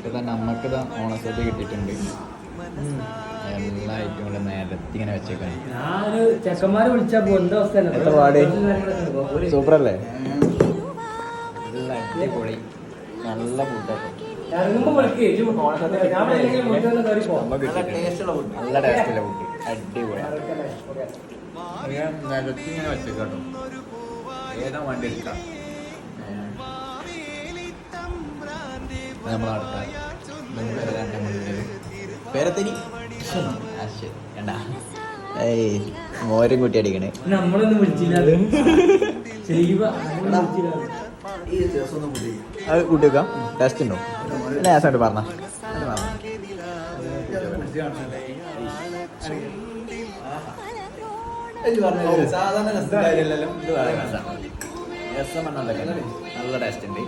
ഇതാ നമുക്കിതാ ഓണസദ്യ കിട്ടിയിട്ടുണ്ട്. എല്ലാ ഐറ്റങ്ങളും നേരത്തെ ഇങ്ങനെ വെച്ചേക്കാണ്. ചെക്കന്മാര് വിളിച്ചാ സൂപ്പറല്ലേ? നല്ല അടിപൊളി നല്ല ഫുഡാണ്. നല്ല ടേസ്റ്റുള്ള ഫുഡ് അടിപൊളി. നിരത്തി ഇങ്ങനെ വെച്ചേക്കാട്ടോ. ഏതാ വണ്ടി എടുക്കാം നമ്മളടുത്ത പേരത്തിനി ഏയ് മോരും കുട്ടി അടിക്കണേ. നമ്മളൊന്നും വിളിച്ചില്ല. അത് കൂട്ടി വെക്കാം. ടേസ്റ്റ് ഉണ്ടോ? ലാസായിട്ട് പറഞ്ഞ നല്ല ടേസ്റ്റ് ഉണ്ട്.